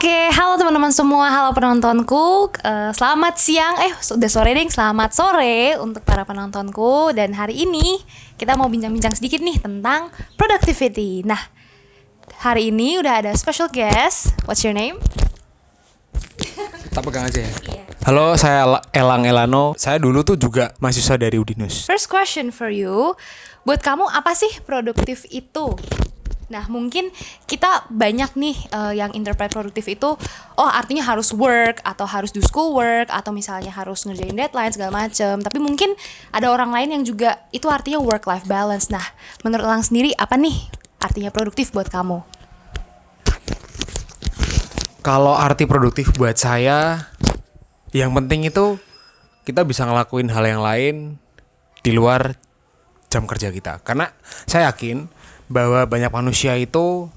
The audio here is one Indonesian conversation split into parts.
Oke, halo teman-teman semua, halo penontonku. Selamat siang, sudah sore deh. Selamat sore untuk para penontonku. Dan hari ini kita mau bincang-bincang sedikit nih tentang productivity. Nah, hari ini udah ada special guest. What's your name? Tak pegang aja ya. Halo, saya Elang Elano. Saya dulu tuh juga mahasiswa dari Udinus. First question for you. Buat kamu apa sih produktif itu? Nah, mungkin kita banyak nih yang interpret produktif itu, artinya harus work, atau harus do school work, atau misalnya harus ngerjain deadline, segala macem. Tapi mungkin ada orang lain yang juga itu artinya work-life balance. Nah, menurut Elang sendiri, apa nih artinya produktif buat kamu? Kalau arti produktif buat saya, yang penting itu kita bisa ngelakuin hal yang lain di luar jam kerja kita. Karena saya yakin bahwa banyak manusia itu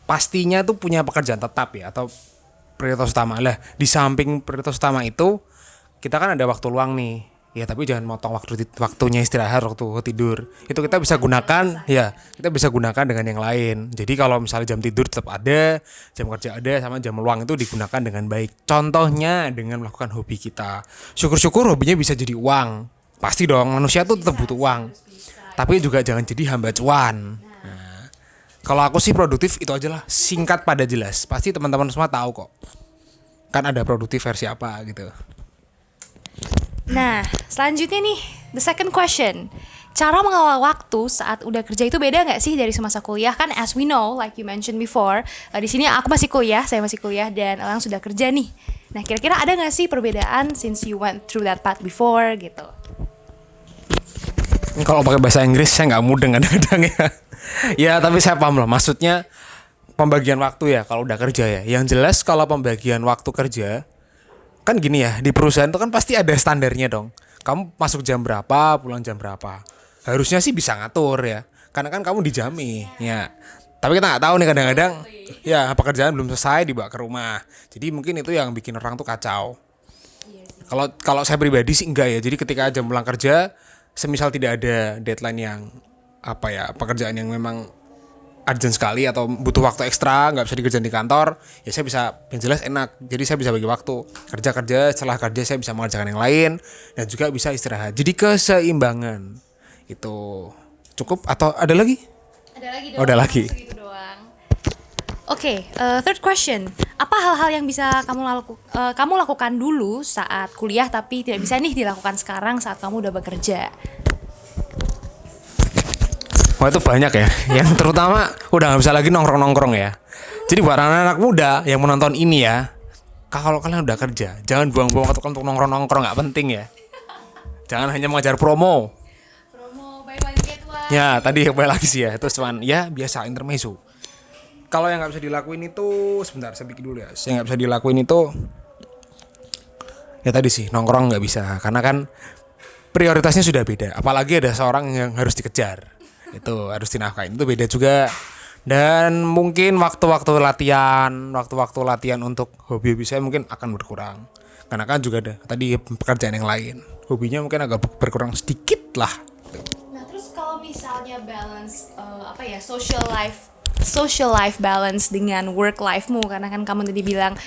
pastinya tuh punya pekerjaan tetap ya, atau prioritas utama lah. Di samping prioritas utama itu, kita kan ada waktu luang nih. Ya, tapi jangan motong waktunya istirahat, waktu tidur. Itu kita bisa gunakan, ya, kita bisa gunakan dengan yang lain. Jadi kalau misalnya jam tidur tetap ada, jam kerja ada, sama jam luang itu digunakan dengan baik. Contohnya dengan melakukan hobi kita. Syukur-syukur hobinya bisa jadi uang. Pasti dong, manusia tuh tetap butuh uang. Tapi juga jangan jadi hamba cuan. Nah, kalau aku sih produktif itu aja lah, singkat pada jelas. Pasti teman-teman semua tahu kok. Kan ada produktif versi apa gitu. Nah, selanjutnya nih, the second question. Cara mengelola waktu saat udah kerja itu beda nggak sih dari semasa kuliah? Kan as we know, like you mentioned before, di sini aku masih kuliah, saya masih kuliah, dan Elang sudah kerja nih. Nah, kira-kira ada nggak sih perbedaan since you went through that path before gitu? Kalau pakai bahasa Inggris saya nggak mudeng kadang-kadang ya. Ya tapi saya paham lah, maksudnya pembagian waktu ya kalau udah kerja ya. Yang jelas kalau pembagian waktu kerja kan gini ya, di perusahaan itu kan pasti ada standarnya dong. Kamu masuk jam berapa, pulang jam berapa. Harusnya sih bisa ngatur ya, karena kan kamu dijami ya. Tapi kita nggak tahu nih, kadang-kadang ya pekerjaan belum selesai dibawa ke rumah. Jadi mungkin itu yang bikin orang tuh kacau. Kalau saya pribadi sih enggak ya. Jadi ketika jam pulang kerja, semisal tidak ada deadline yang pekerjaan yang memang urgent sekali atau butuh waktu ekstra, nggak bisa dikerjain di kantor, ya saya bisa, yang jelas enak. Jadi saya bisa bagi waktu kerja, setelah kerja saya bisa mengerjakan yang lain dan juga bisa istirahat. Jadi keseimbangan itu cukup atau ada lagi? Ada lagi dong. Oh, ada lagi. Oke, third question. Apa hal-hal yang bisa kamu lakukan dulu saat kuliah tapi tidak bisa nih dilakukan sekarang saat kamu udah bekerja? Wah, itu banyak ya. Yang terutama udah nggak bisa lagi nongkrong ya. Jadi buat anak-anak muda yang menonton ini ya, kalau kalian udah kerja, jangan buang-buang waktu untuk nongkrong, nggak penting ya. Jangan hanya mengejar promo. Buy one get one. Ya, tadi kembali lagi sih ya. Terus cuman ya biasa intermezzo. Kalau yang nggak bisa dilakuin itu, sebentar saya pikir dulu ya. Yang nggak bisa dilakuin itu, ya tadi sih nongkrong nggak bisa, karena kan prioritasnya sudah beda. Apalagi ada seorang yang harus dikejar, itu harus dinafkahin, itu beda juga. Dan mungkin waktu-waktu latihan untuk hobi saya mungkin akan berkurang, karena kan juga ada tadi pekerjaan yang lain. Hobinya mungkin agak berkurang sedikit lah. Nah, terus kalau misalnya balance social life balance dengan work life-mu, karena kan kamu tadi bilang,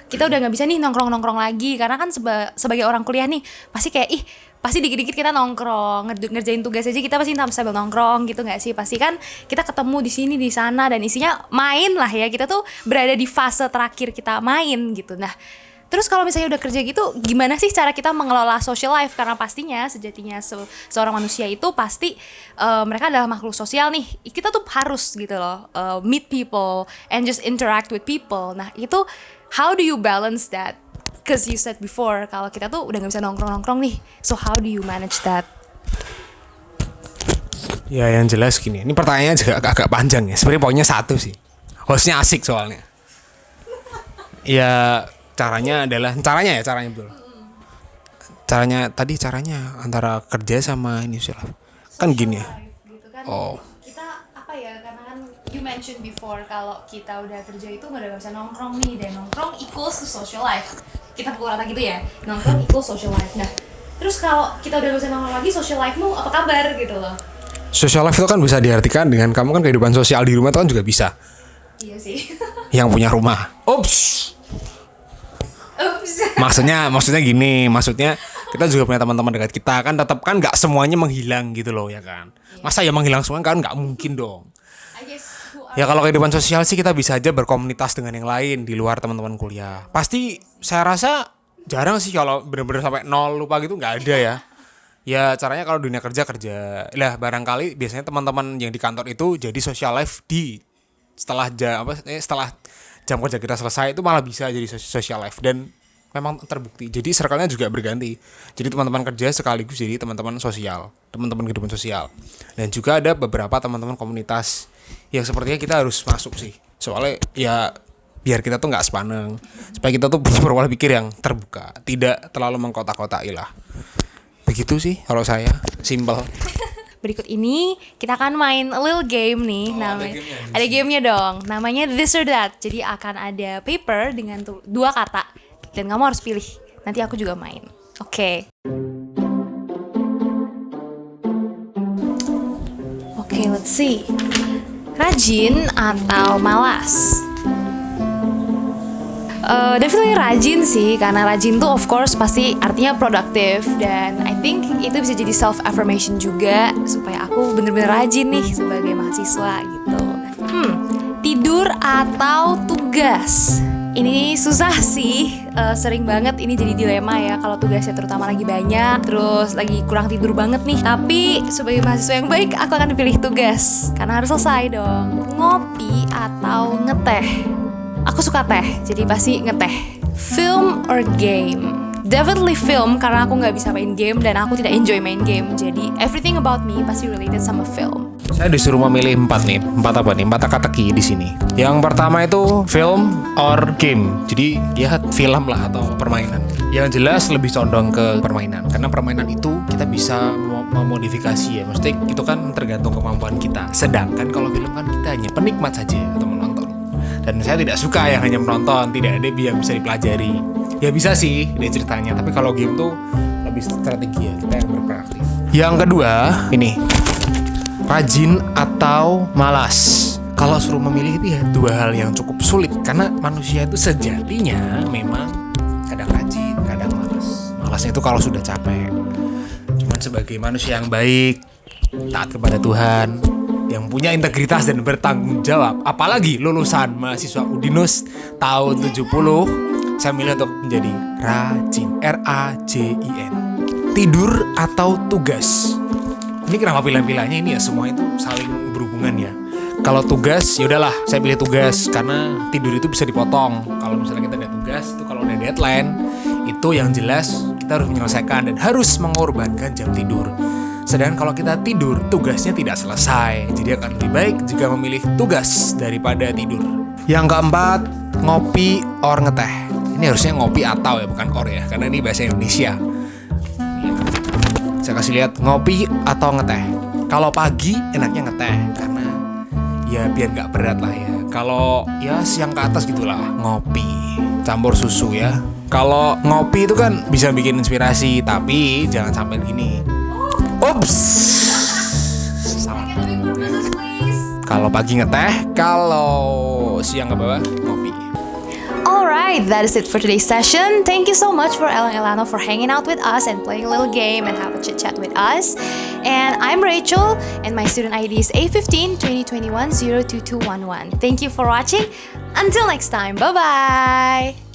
kita udah nggak bisa nih nongkrong lagi, karena kan sebagai orang kuliah nih pasti kayak pasti dikit-dikit kita nongkrong, ngerjain tugas aja kita pasti sambil nongkrong gitu nggak sih? Pasti kan kita ketemu di sini di sana dan isinya main lah ya, kita tuh berada di fase terakhir kita main gitu. Nah, terus kalau misalnya udah kerja gitu, gimana sih cara kita mengelola social life? Karena pastinya sejatinya seorang manusia itu pasti mereka adalah makhluk sosial nih. Kita tuh harus gitu loh, meet people and just interact with people. Nah, itu how do you balance that? Because you said before kalau kita tuh udah gak bisa nongkrong nih. So how do you manage that? Ya yang jelas gini, ini pertanyaannya juga agak panjang ya. Sebenarnya poinnya satu sih. Hostnya asik soalnya. Ya caranya betul. Caranya antara kerja sama ini sih lah. Kan gini ya. Gitu kan. Kita karena kan you mentioned before kalau kita udah kerja itu udah gak bisa nongkrong nih, dan nongkrong equals to social life. Kita pukul rata gitu ya, nongkrong equals social life. Nah, terus kalau kita udah gak bisa nongkrong lagi, social life-mu apa kabar gitu loh? Social life itu kan bisa diartikan dengan kamu kan kehidupan sosial di rumah itu kan juga bisa. Iya sih. Yang punya rumah. Ups. Maksudnya gini, maksudnya kita juga punya teman-teman dekat kita kan, tetap kan nggak semuanya menghilang gitu loh ya kan. Masa ya menghilang semua kan nggak mungkin dong. Ya kalau kehidupan sosial sih kita bisa aja berkomunitas dengan yang lain di luar teman-teman kuliah. Pasti saya rasa jarang sih kalau bener-bener sampai nol lupa gitu, nggak ada ya. Ya caranya kalau dunia kerja lah, barangkali biasanya teman-teman yang di kantor itu jadi social life di setelah jam kerja kita selesai, itu malah bisa jadi social life dan memang terbukti. Jadi circle-nya juga berganti. Jadi teman-teman kerja sekaligus jadi teman-teman sosial, teman-teman kehidupan sosial. Dan juga ada beberapa teman-teman komunitas yang sepertinya kita harus masuk sih. Soalnya ya biar kita tuh nggak sepaneng, supaya kita tuh punya pola pikir yang terbuka, tidak terlalu mengkotak-kotai lah. Begitu sih kalau saya, simple. Berikut ini kita akan main a little game nih, namanya. Ada gamenya dong, namanya This or That. Jadi akan ada paper dengan 2 kata dan kamu harus pilih. Nanti aku juga main. Oke. Oke, let's see. Rajin atau malas? Definitely rajin sih, karena rajin tuh of course pasti artinya produktif, dan I think itu bisa jadi self affirmation juga supaya aku bener-bener rajin nih sebagai mahasiswa gitu. Tidur atau tugas? Ini susah sih, sering banget ini jadi dilema ya kalau tugasnya terutama lagi banyak, terus lagi kurang tidur banget nih. Tapi sebagai mahasiswa yang baik, aku akan pilih tugas karena harus selesai dong. Ngopi atau ngeteh? Aku suka teh, jadi pasti ngeteh. Film or game? Definitely film, karena aku nggak bisa main game dan aku tidak enjoy main game. Jadi everything about me pasti related sama film. Saya disuruh memilih 4 nih. 4 apa nih? 4 teka-teki di sini. Yang pertama itu film or game. Jadi ya film lah atau permainan. Yang jelas lebih condong ke permainan, karena permainan itu kita bisa memodifikasi ya. Maksudnya itu kan tergantung kemampuan kita. Sedangkan kalau film kan kita hanya penikmat saja atau menonton. Dan saya tidak suka yang hanya menonton, tidak ada yang bisa dipelajari. Ya bisa sih dia ceritanya, tapi kalau game tuh lebih strategi ya, kita yang berpraktik. Yang kedua ini, rajin atau malas? Kalau suruh memilih itu ya 2 hal yang cukup sulit, karena manusia itu sejatinya memang kadang rajin, kadang malas. Malasnya itu kalau sudah capek. Cuman sebagai manusia yang baik, taat kepada Tuhan, yang punya integritas dan bertanggung jawab, apalagi lulusan mahasiswa Udinus tahun 70, saya milih untuk menjadi rajin. R-A-J-I-N. Tidur atau tugas? Ini kenapa pilihan-pilihannya ini ya semua itu saling berhubungan ya. Kalau tugas ya udahlah, saya pilih tugas karena tidur itu bisa dipotong. Kalau misalnya kita ada tugas itu, kalau ada deadline itu yang jelas kita harus menyelesaikan dan harus mengorbankan jam tidur. Sedangkan kalau kita tidur, tugasnya tidak selesai. Jadi akan lebih baik jika memilih tugas daripada tidur. Yang keempat, ngopi or ngeteh. Ini harusnya ngopi atau ya, bukan or ya, karena ini bahasa Indonesia. Saya kasih lihat ngopi atau ngeteh. Kalau pagi enaknya ngeteh karena ya biar nggak berat lah ya. Kalau ya siang ke atas gitulah, ngopi campur susu ya. Kalau ngopi itu kan bisa bikin inspirasi, tapi jangan sampai gini. Ups. Salah. Kalau pagi ngeteh, kalau siang ke bawah ngopi. Alright, that is it for today's session. Thank you so much for Elang Elano for hanging out with us and playing a little game and have a chit chat with us. And I'm Rachel, and my student ID is A15-2021-02211. Thank you for watching. Until next time, bye bye.